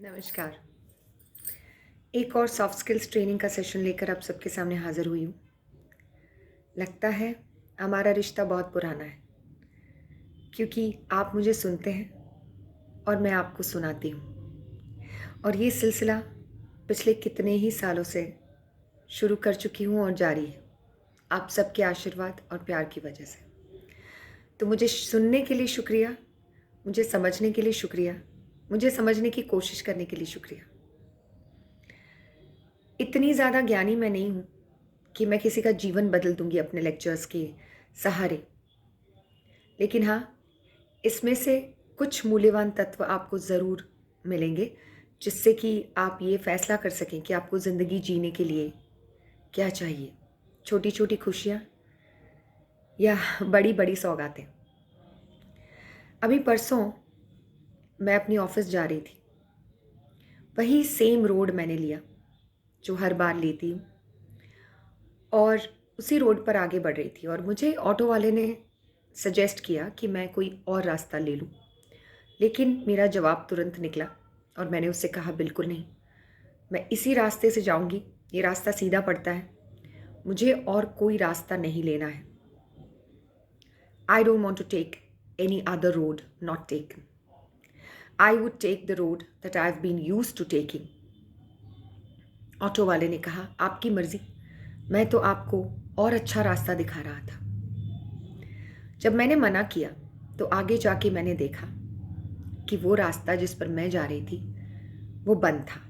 नमस्कार। एक और सॉफ्ट स्किल्स ट्रेनिंग का सेशन लेकर आप सबके सामने हाज़िर हुई हूँ। लगता है हमारा रिश्ता बहुत पुराना है क्योंकि आप मुझे सुनते हैं और मैं आपको सुनाती हूँ और ये सिलसिला पिछले कितने ही सालों से शुरू कर चुकी हूँ और जारी है, आप सबके आशीर्वाद और प्यार की वजह से। तो मुझे सुनने के लिए शुक्रिया, मुझे समझने के लिए शुक्रिया, मुझे समझने की कोशिश करने के लिए शुक्रिया। इतनी ज़्यादा ज्ञानी मैं नहीं हूँ कि मैं किसी का जीवन बदल दूंगी अपने लेक्चर्स के सहारे, लेकिन हाँ, इसमें से कुछ मूल्यवान तत्व आपको ज़रूर मिलेंगे जिससे कि आप ये फैसला कर सकें कि आपको ज़िंदगी जीने के लिए क्या चाहिए। छोटी छोटी खुशियाँ या बड़ी बड़ी सौगातें। अभी परसों मैं अपनी ऑफिस जा रही थी। वही सेम रोड मैंने लिया जो हर बार लेती हूँ और उसी रोड पर आगे बढ़ रही थी और मुझे ऑटो वाले ने सजेस्ट किया कि मैं कोई और रास्ता ले लूँ, लेकिन मेरा जवाब तुरंत निकला और मैंने उससे कहा बिल्कुल नहीं, मैं इसी रास्ते से जाऊंगी, ये रास्ता सीधा पड़ता है, मुझे और कोई रास्ता नहीं लेना है। I don't want to take any other road not taken. I would take the road that I have been used to taking. Auto वाले ने कहा आपकी मर्जी, मैं तो आपको और अच्छा रास्ता दिखा रहा था। जब मैंने मना किया तो आगे जाके मैंने देखा कि वो रास्ता जिस पर मैं जा रही थी वो बंद था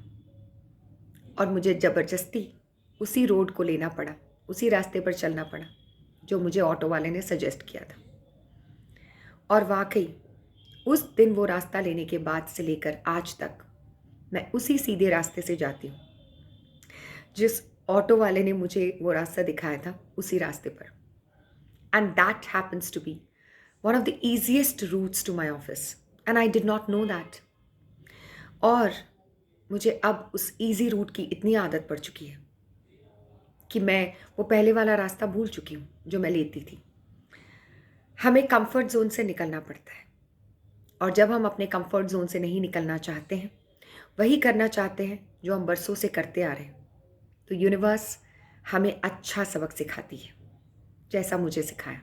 और मुझे ज़बरदस्ती उसी रोड को लेना पड़ा, उसी रास्ते पर चलना पड़ा जो मुझे ऑटो वाले ने सजेस्ट किया था। और वाकई उस दिन वो रास्ता लेने के बाद से लेकर आज तक मैं उसी सीधे रास्ते से जाती हूँ जिस ऑटो वाले ने मुझे वो रास्ता दिखाया था, उसी रास्ते पर। And that happens to be one of the easiest routes to my office and I did not know that। और मुझे अब उस इजी रूट की इतनी आदत पड़ चुकी है कि मैं वो पहले वाला रास्ता भूल चुकी हूँ जो मैं लेती थी। हमें कंफर्ट जोन से निकलना पड़ता है और जब हम अपने कंफर्ट जोन से नहीं निकलना चाहते हैं, वही करना चाहते हैं जो हम बरसों से करते आ रहे हैं, तो यूनिवर्स हमें अच्छा सबक सिखाती है, जैसा मुझे सिखाया।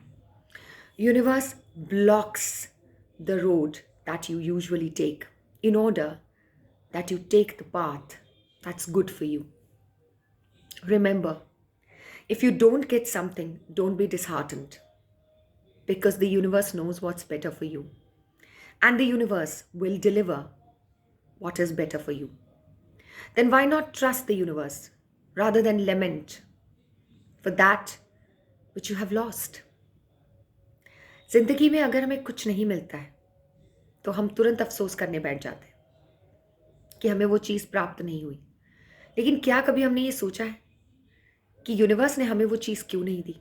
Universe blocks the road that you usually take in order that you take the path that's good for you. Remember, if you don't get something, don't be disheartened because the universe knows what's better for you and the universe will deliver what is better for you. Then why not trust the universe rather than lament for that which you have lost? जिंदगी में अगर हमें कुछ नहीं मिलता है तो हम तुरंत अफसोस करने बैठ जाते हैं कि हमें वो चीज़ प्राप्त नहीं हुई। लेकिन क्या कभी हमने ये सोचा है कि यूनिवर्स ने हमें वो चीज़ क्यों नहीं दी?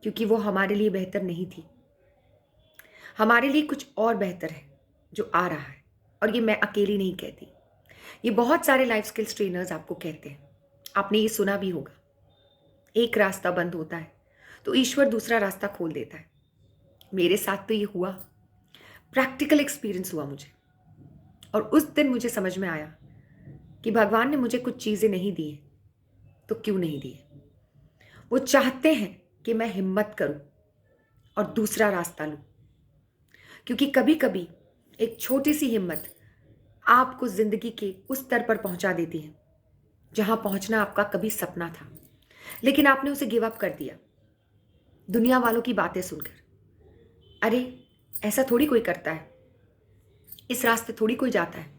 क्योंकि वो हमारे लिए बेहतर नहीं थी। हमारे लिए कुछ और बेहतर है जो आ रहा है और ये मैं अकेली नहीं कहती। ये बहुत सारे लाइफ स्किल्स ट्रेनर्स आपको कहते हैं। आपने ये सुना भी होगा, एक रास्ता बंद होता है तो ईश्वर दूसरा रास्ता खोल देता है। मेरे साथ तो ये हुआ, प्रैक्टिकल एक्सपीरियंस हुआ मुझे। और उस दिन मुझे समझ में आया कि भगवान ने मुझे कुछ चीज़ें नहीं दी हैं तो क्यों नहीं दी है। वो चाहते हैं कि मैं हिम्मत करूं और दूसरा रास्ता लूं, क्योंकि कभी कभी एक छोटी सी हिम्मत आपको जिंदगी के उस स्तर पर पहुंचा देती है जहां पहुंचना आपका कभी सपना था, लेकिन आपने उसे गिव अप कर दिया दुनिया वालों की बातें सुनकर। अरे ऐसा थोड़ी कोई करता है, इस रास्ते थोड़ी कोई जाता है,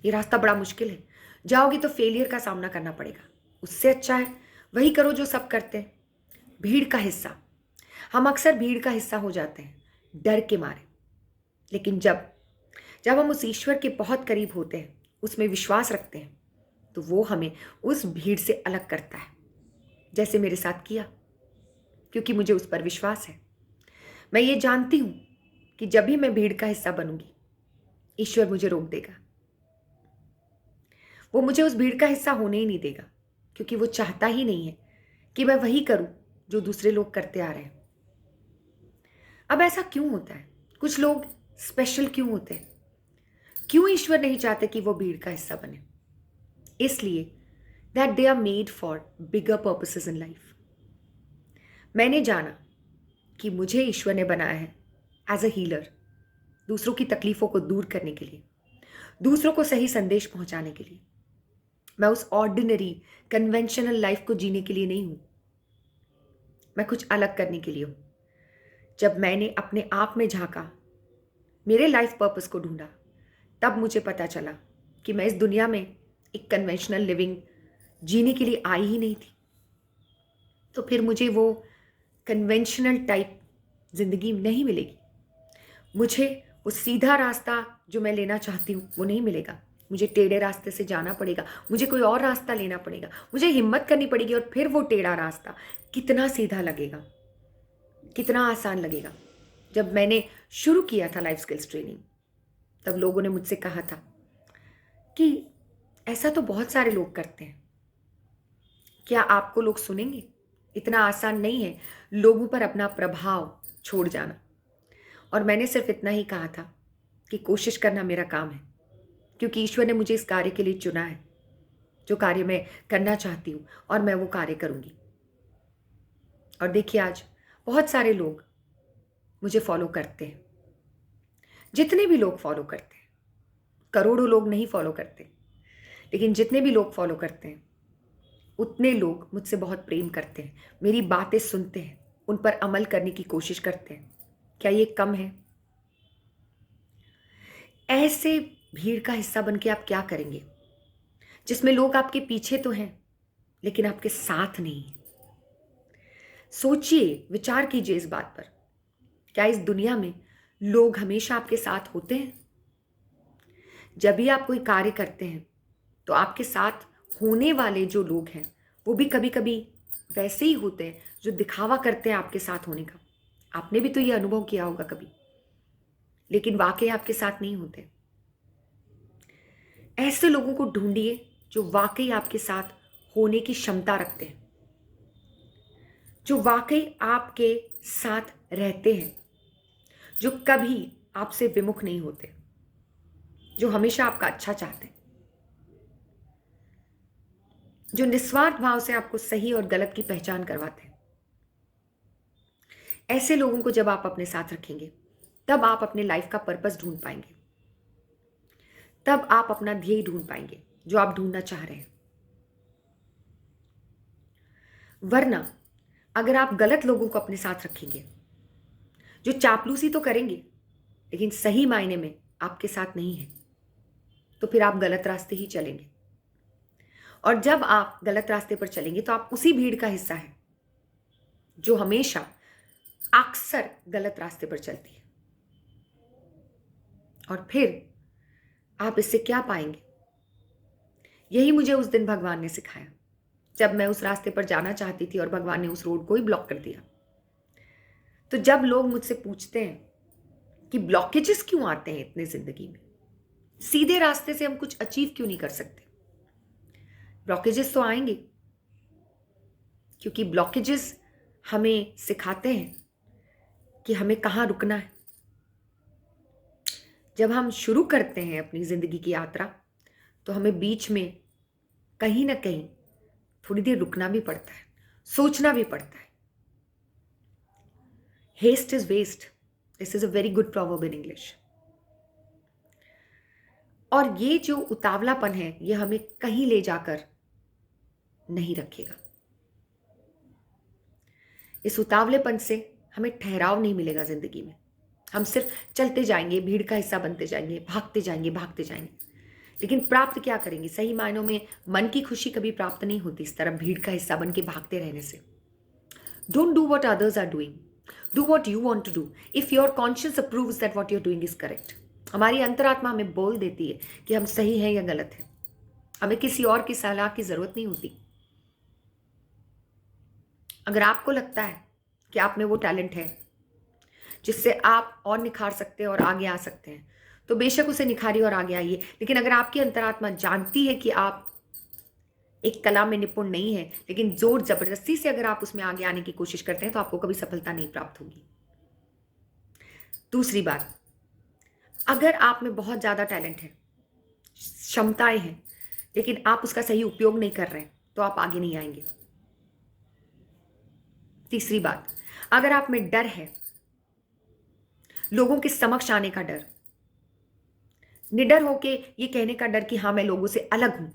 ये रास्ता बड़ा मुश्किल है, जाओगे तो फेलियर का सामना करना पड़ेगा। उससे अच्छा है वही करो जो सब करते हैं, भीड़ का हिस्सा। हम अक्सर भीड़ का हिस्सा हो जाते हैं डर के मारे, लेकिन जब जब हम उस ईश्वर के बहुत करीब होते हैं, उसमें विश्वास रखते हैं, तो वो हमें उस भीड़ से अलग करता है, जैसे मेरे साथ किया, क्योंकि मुझे उस पर विश्वास है। मैं ये जानती हूं कि जब भी मैं भीड़ का हिस्सा बनूंगी, ईश्वर मुझे रोक देगा। वो मुझे उस भीड़ का हिस्सा होने ही नहीं देगा, क्योंकि वो चाहता ही नहीं है कि मैं वही करूं जो दूसरे लोग करते आ रहे हैं। अब ऐसा क्यों होता है? कुछ लोग स्पेशल क्यों होते हैं? क्यों ईश्वर नहीं चाहते कि वो भीड़ का हिस्सा बने? इसलिए that they are made for bigger purposes in life. मैंने जाना कि मुझे ईश्वर ने बनाया है एज अ हीलर, दूसरों की तकलीफों को दूर करने के लिए, दूसरों को सही संदेश पहुंचाने के लिए। मैं उस ऑर्डिनरी कन्वेंशनल लाइफ को जीने के लिए नहीं हूं, मैं कुछ अलग करने के लिए हूं। जब मैंने अपने आप में झांका, मेरे लाइफ पर्पस को ढूंढा, तब मुझे पता चला कि मैं इस दुनिया में एक कन्वेंशनल लिविंग जीने के लिए आई ही नहीं थी। तो फिर मुझे वो कन्वेंशनल टाइप जिंदगी नहीं मिलेगी। मुझे वो सीधा रास्ता जो मैं लेना चाहती हूँ वो नहीं मिलेगा। मुझे टेढ़े रास्ते से जाना पड़ेगा, मुझे कोई और रास्ता लेना पड़ेगा, मुझे हिम्मत करनी पड़ेगी। और फिर वो टेढ़ा रास्ता कितना सीधा लगेगा, कितना आसान लगेगा। जब मैंने शुरू किया था लाइफ स्किल्स ट्रेनिंग, तब लोगों ने मुझसे कहा था कि ऐसा तो बहुत सारे लोग करते हैं, क्या आपको लोग सुनेंगे? इतना आसान नहीं है लोगों पर अपना प्रभाव छोड़ जाना। और मैंने सिर्फ इतना ही कहा था कि कोशिश करना मेरा काम है, क्योंकि ईश्वर ने मुझे इस कार्य के लिए चुना है, जो कार्य मैं करना चाहती हूँ, और मैं वो कार्य करूँगी। और देखिए, आज बहुत सारे लोग मुझे फॉलो करते हैं। जितने भी लोग फॉलो करते हैं, करोड़ों लोग नहीं फॉलो करते, लेकिन जितने भी लोग फॉलो करते हैं, उतने लोग मुझसे बहुत प्रेम करते हैं, मेरी बातें सुनते हैं, उन पर अमल करने की कोशिश करते हैं। क्या ये कम है? ऐसे भीड़ का हिस्सा बन के आप क्या करेंगे, जिसमें लोग आपके पीछे तो हैं लेकिन आपके साथ नहीं है? सोचिए, विचार कीजिए इस बात पर। क्या इस दुनिया में लोग हमेशा आपके साथ होते हैं? जब भी आप कोई कार्य करते हैं तो आपके साथ होने वाले जो लोग हैं वो भी कभी कभी वैसे ही होते हैं जो दिखावा करते हैं आपके साथ होने का। आपने भी तो ये अनुभव किया होगा कभी, लेकिन वाकई आपके साथ नहीं होते। ऐसे लोगों को ढूंढिए जो वाकई आपके साथ होने की क्षमता रखते हैं, जो वाकई आपके साथ रहते हैं, जो कभी आपसे विमुख नहीं होते, जो हमेशा आपका अच्छा चाहते हैं, जो निस्वार्थ भाव से आपको सही और गलत की पहचान करवाते हैं। ऐसे लोगों को जब आप अपने साथ रखेंगे, तब आप अपने लाइफ का पर्पस ढूंढ पाएंगे, तब आप अपना ध्येय ढूंढ पाएंगे जो आप ढूंढना चाह रहे हैं। वरना अगर आप गलत लोगों को अपने साथ रखेंगे, जो चापलूसी तो करेंगे लेकिन सही मायने में आपके साथ नहीं है, तो फिर आप गलत रास्ते ही चलेंगे। और जब आप गलत रास्ते पर चलेंगे तो आप उसी भीड़ का हिस्सा हैं जो हमेशा अक्सर गलत रास्ते पर चलती है। और फिर आप इससे क्या पाएंगे? यही मुझे उस दिन भगवान ने सिखाया, जब मैं उस रास्ते पर जाना चाहती थी और भगवान ने उस रोड को ही ब्लॉक कर दिया। तो जब लोग मुझसे पूछते हैं कि ब्लॉकेजेस क्यों आते हैं इतने जिंदगी में, सीधे रास्ते से हम कुछ अचीव क्यों नहीं कर सकते? ब्लॉकेजेस तो आएंगे, क्योंकि ब्लॉकेजेस हमें सिखाते हैं कि हमें कहाँ रुकना है। जब हम शुरू करते हैं अपनी जिंदगी की यात्रा, तो हमें बीच में कहीं ना कहीं थोड़ी देर रुकना भी पड़ता है, सोचना भी पड़ता है। Haste is waste, this is a very good proverb in English. और ये जो उतावलापन है, ये हमें कहीं ले जाकर नहीं रखेगा। इस उतावलेपन से हमें ठहराव नहीं मिलेगा जिंदगी में। हम सिर्फ चलते जाएंगे, भीड़ का हिस्सा बनते जाएंगे, भागते जाएंगे, भागते जाएंगे, लेकिन प्राप्त क्या करेंगे? सही मायनों में मन की खुशी कभी प्राप्त नहीं होती इस तरह भीड़ का हिस्सा बन के भागते रहने से। Don't do what others are doing, do what you want to do if your conscious approves that what you're doing is correct. हमारी अंतरात्मा हमें बोल देती है कि हम सही हैं या गलत हैं। हमें किसी और की सलाह की जरूरत नहीं होती। अगर आपको लगता है कि आप में वो टैलेंट है जिससे आप और निखार सकते हैं और आगे आ सकते हैं, तो बेशक उसे निखारिए और आगे आइए। लेकिन अगर आपकी अंतरात्मा जानती है कि आप एक कला में निपुण नहीं है, लेकिन जोर जबरदस्ती से अगर आप उसमें आगे आने की कोशिश करते हैं, तो आपको कभी सफलता नहीं प्राप्त होगी। दूसरी बात, अगर आप में बहुत ज्यादा टैलेंट है क्षमताएं हैं, लेकिन आप उसका सही उपयोग नहीं कर रहे हैं, तो आप आगे नहीं आएंगे। तीसरी बात, अगर आप में डर है, लोगों के समक्ष आने का डर, निडर होके ये कहने का डर कि हाँ मैं लोगों से अलग हूं,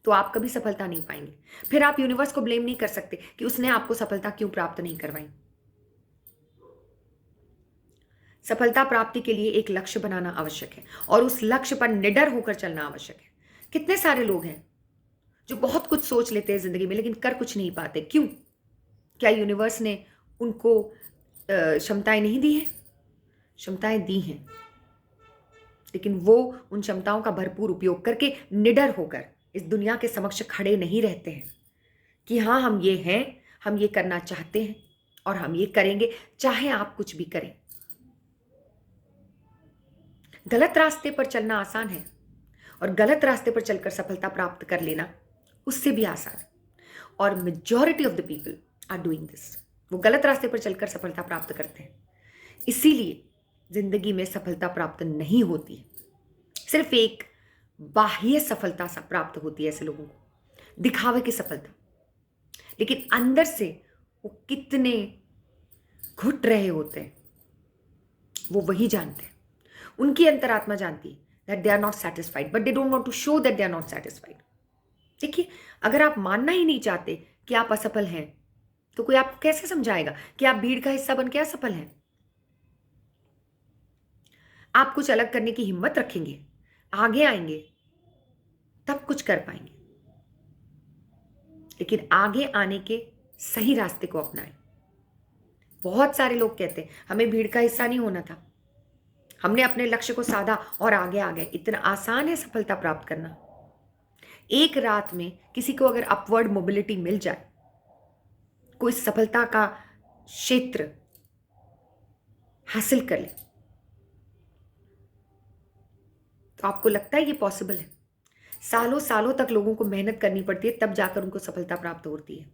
तो आप कभी सफलता नहीं पाएंगे। फिर आप यूनिवर्स को ब्लेम नहीं कर सकते कि उसने आपको सफलता क्यों प्राप्त नहीं करवाई। सफलता प्राप्ति के लिए एक लक्ष्य बनाना आवश्यक है और उस लक्ष्य पर निडर होकर चलना आवश्यक है। कितने सारे लोग हैं जो बहुत कुछ सोच लेते हैं जिंदगी में, लेकिन कर कुछ नहीं पाते। क्यों? क्या यूनिवर्स ने उनको क्षमताएं नहीं दी हैं? क्षमताएं दी हैं, लेकिन वो उन क्षमताओं का भरपूर उपयोग करके निडर होकर इस दुनिया के समक्ष खड़े नहीं रहते हैं कि हाँ हम ये हैं, हम ये करना चाहते हैं और हम ये करेंगे, चाहे आप कुछ भी करें। गलत रास्ते पर चलना आसान है और गलत रास्ते पर चलकर सफलता प्राप्त कर लेना उससे भी आसान है, और majority of the people are doing this. वो गलत रास्ते पर चलकर सफलता प्राप्त करते हैं, इसीलिए जिंदगी में सफलता प्राप्त नहीं होती है। सिर्फ एक बाह्य सफलता सा प्राप्त होती है ऐसे लोगों को, दिखावे की सफलता, लेकिन अंदर से वो कितने घुट रहे होते हैं वो वही जानते हैं। उनकी अंतरात्मा जानती है that they are not satisfied, but they don't want to show that they are not satisfied. देखिए, अगर आप मानना ही नहीं चाहते कि आप असफल हैं, तो कोई आपको कैसे समझाएगा कि आप भीड़ का हिस्सा बन के असफल हैं? आप कुछ अलग करने की हिम्मत रखेंगे, आगे आएंगे, तब कुछ कर पाएंगे। लेकिन आगे आने के सही रास्ते को अपनाएं। बहुत सारे लोग कहते हैं हमें भीड़ का हिस्सा नहीं होना था, हमने अपने लक्ष्य को साधा और आगे आ गए। इतना आसान है सफलता प्राप्त करना। एक रात में किसी को अगर अपवर्ड मोबिलिटी मिल जाए, कोई सफलता का क्षेत्र हासिल कर ले, तो आपको लगता है ये पॉसिबल है? सालों सालों तक लोगों को मेहनत करनी पड़ती है, तब जाकर उनको सफलता प्राप्त होती है।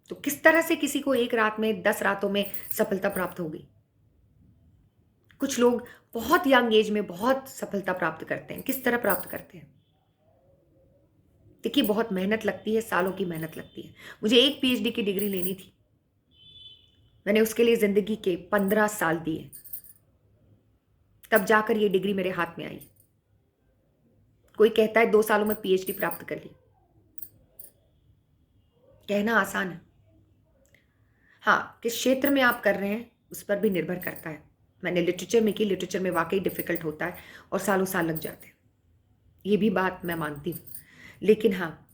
तो किस तरह से किसी को एक रात में 10 रातों में सफलता प्राप्त होगी? कुछ लोग बहुत यंग एज में बहुत सफलता प्राप्त करते हैं। किस तरह प्राप्त करते हैं? देखिए, बहुत मेहनत लगती है, सालों की मेहनत लगती है। मुझे एक पीएचडी की डिग्री लेनी थी, मैंने उसके लिए जिंदगी के 15 साल दिए, तब जाकर ये डिग्री मेरे हाथ में आई। कोई कहता है 2 सालों में पीएचडी प्राप्त कर ली। कहना आसान है, हाँ किस क्षेत्र में आप कर रहे हैं उस पर भी निर्भर करता है। मैंने लिटरेचर में की, लिटरेचर में वाकई डिफिकल्ट होता है और सालों साल लग जाते हैं, ये भी बात मैं मानती हूँ। लेकिन हाँ,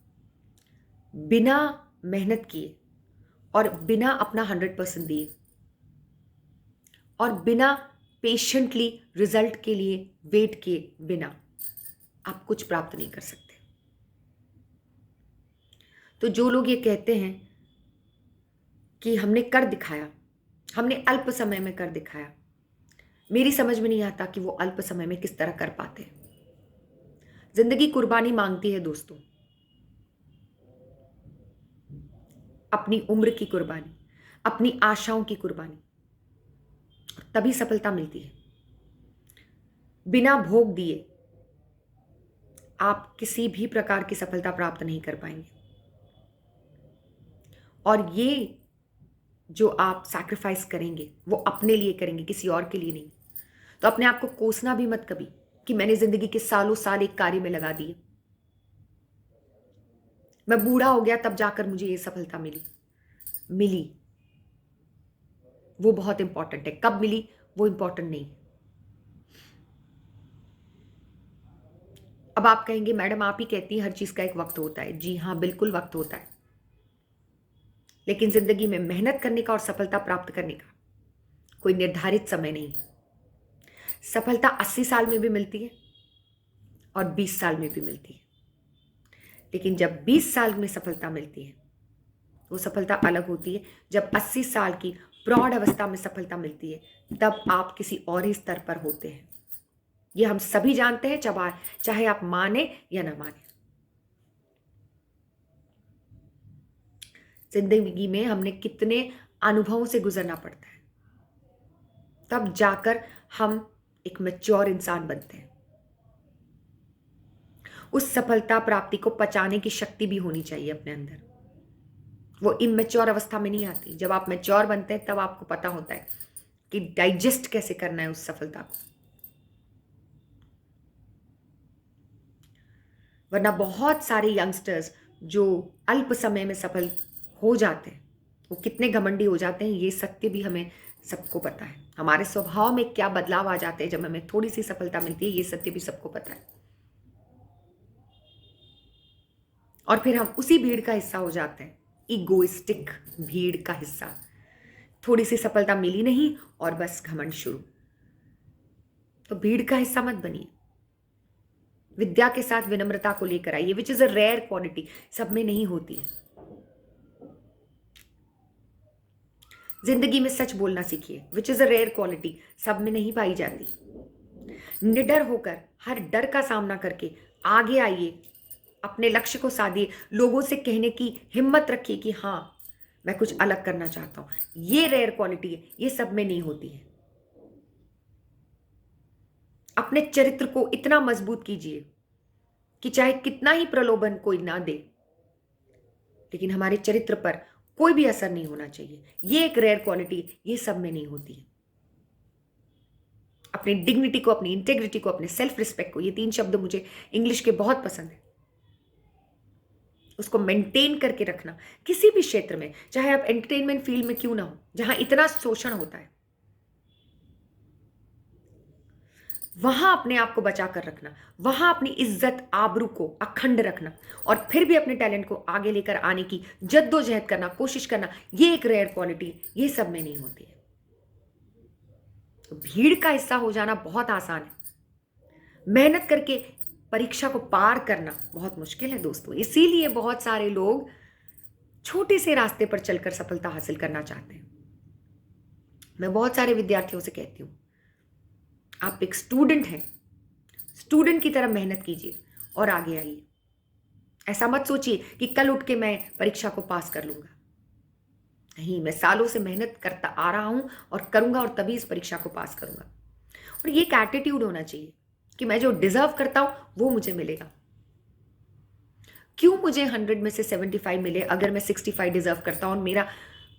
बिना मेहनत किए और बिना अपना 100% दिए और बिना पेशेंटली रिजल्ट के लिए वेट किए बिना आप कुछ प्राप्त नहीं कर सकते। तो जो लोग ये कहते हैं कि हमने कर दिखाया, हमने अल्प समय में कर दिखाया, मेरी समझ में नहीं आता कि वो अल्प समय में किस तरह कर पाते हैं। जिंदगी कुर्बानी मांगती है दोस्तों, अपनी उम्र की कुर्बानी, अपनी आशाओं की कुर्बानी, तभी सफलता मिलती है। बिना भोग दिए आप किसी भी प्रकार की सफलता प्राप्त नहीं कर पाएंगे। और ये जो आप सैक्रिफाइस करेंगे वो अपने लिए करेंगे, किसी और के लिए नहीं। तो अपने आप को कोसना भी मत कभी कि मैंने जिंदगी के सालों साल एक कार्य में लगा दिए, मैं बूढ़ा हो गया तब जाकर मुझे ये सफलता मिली। वो बहुत इंपॉर्टेंट है, कब मिली वो इंपॉर्टेंट नहीं। अब आप कहेंगे मैडम आप ही कहती हैं हर चीज का एक वक्त होता है। जी हाँ, बिल्कुल वक्त होता है, लेकिन जिंदगी में मेहनत करने का और सफलता प्राप्त करने का कोई निर्धारित समय नहीं। सफलता 80 साल में भी मिलती है और 20 साल में भी मिलती है, लेकिन जब 20 साल में सफलता मिलती है वो सफलता अलग होती है। जब 80 साल की प्रौढ़ अवस्था में सफलता मिलती है तब आप किसी और ही स्तर पर होते हैं। ये हम सभी जानते हैं, चाहे आप माने या ना माने। जिंदगी में हमने कितने अनुभवों से गुजरना पड़ता है, तब जाकर हम एक मैच्योर इंसान बनते हैं। उस सफलता प्राप्ति को पचाने की शक्ति भी होनी चाहिए अपने अंदर। वो इमेच्योर अवस्था में नहीं आती। जब आप मैच्योर बनते हैं तब आपको पता होता है कि डाइजेस्ट कैसे करना है उस सफलता को। वरना बहुत सारे यंगस्टर्स जो अल्प समय में सफल हो जाते हैं, वो कितने घमंडी हो जाते हैं, ये सत्य भी हमें सबको पता है। हमारे स्वभाव में क्या बदलाव आ जाते हैं जब हमें थोड़ी सी सफलता मिलती है, ये सत्य भी सबको पता है। और फिर हम उसी भीड़ का हिस्सा हो जाते हैं, इगोइस्टिक भीड़ का हिस्सा। थोड़ी सी सफलता मिली नहीं और बस घमंड शुरू। तो भीड़ का हिस्सा मत बनिए। विद्या के साथ विनम्रता को लेकर आइए, which is a rare quality, सब में नहीं होती है। जिंदगी में सच बोलना सीखिए, which is a rare quality, सब में नहीं पाई जाती। निडर होकर हर डर का सामना करके आगे आइए, अपने लक्ष्य को साधिए, लोगों से कहने की हिम्मत रखिए कि हाँ मैं कुछ अलग करना चाहता हूं। ये रेयर क्वालिटी है, ये सब में नहीं होती है। अपने चरित्र को इतना मजबूत कीजिए कि चाहे कितना ही प्रलोभन कोई ना दे, लेकिन हमारे चरित्र पर कोई भी असर नहीं होना चाहिए। ये एक रेयर क्वालिटी, ये सब में नहीं होती है। अपनी डिग्निटी को, अपनी इंटेग्रिटी को, अपने सेल्फ रिस्पेक्ट को, ये 3 शब्द मुझे इंग्लिश के बहुत पसंद है, उसको मेंटेन करके रखना किसी भी क्षेत्र में, चाहे आप एंटरटेनमेंट फील्ड में क्यों ना हो, जहां इतना शोषण होता है, वहां अपने आप को बचा कर रखना, वहां अपनी इज्जत आबरू को अखंड रखना और फिर भी अपने टैलेंट को आगे लेकर आने की जद्दोजहद करना, कोशिश करना, ये एक रेयर क्वालिटी, ये सब में नहीं होती है। तो भीड़ का हिस्सा हो जाना बहुत आसान है, मेहनत करके परीक्षा को पार करना बहुत मुश्किल है दोस्तों। इसीलिए बहुत सारे लोग छोटे से रास्ते पर चलकर सफलता हासिल करना चाहते हैं। मैं बहुत सारे विद्यार्थियों से कहती हूं, आप एक स्टूडेंट हैं, स्टूडेंट की तरह मेहनत कीजिए और आगे आइए। ऐसा मत सोचिए कि कल उठ के मैं परीक्षा को पास कर लूंगा। नहीं, मैं सालों से मेहनत करता आ रहा हूं और करूंगा और तभी इस परीक्षा को पास करूंगा। और ये एक एटीट्यूड होना चाहिए कि मैं जो डिजर्व करता हूं वो मुझे मिलेगा। क्यों मुझे 100 में से 75 मिले अगर मैं 65 डिजर्व करता हूं और मेरा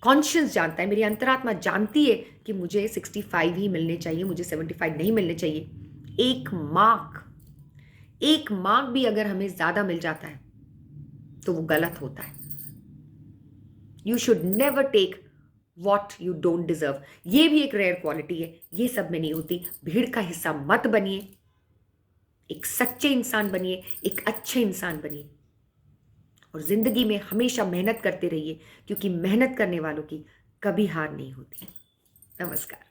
कॉन्शियस जानता है, मेरी अंतरात्मा जानती है कि मुझे 65 ही मिलने चाहिए, मुझे 75 नहीं मिलने चाहिए। एक मार्क भी अगर हमें ज्यादा मिल जाता है तो वो गलत होता है। You should never take what you don't deserve. ये भी एक रेयर क्वालिटी है, ये सब में नहीं होती। भीड़ का हिस्सा मत बनिए, एक सच्चे इंसान बनिए, एक अच्छे इंसान बनिए और जिंदगी में हमेशा मेहनत करते रहिए, क्योंकि मेहनत करने वालों की कभी हार नहीं होती। नमस्कार।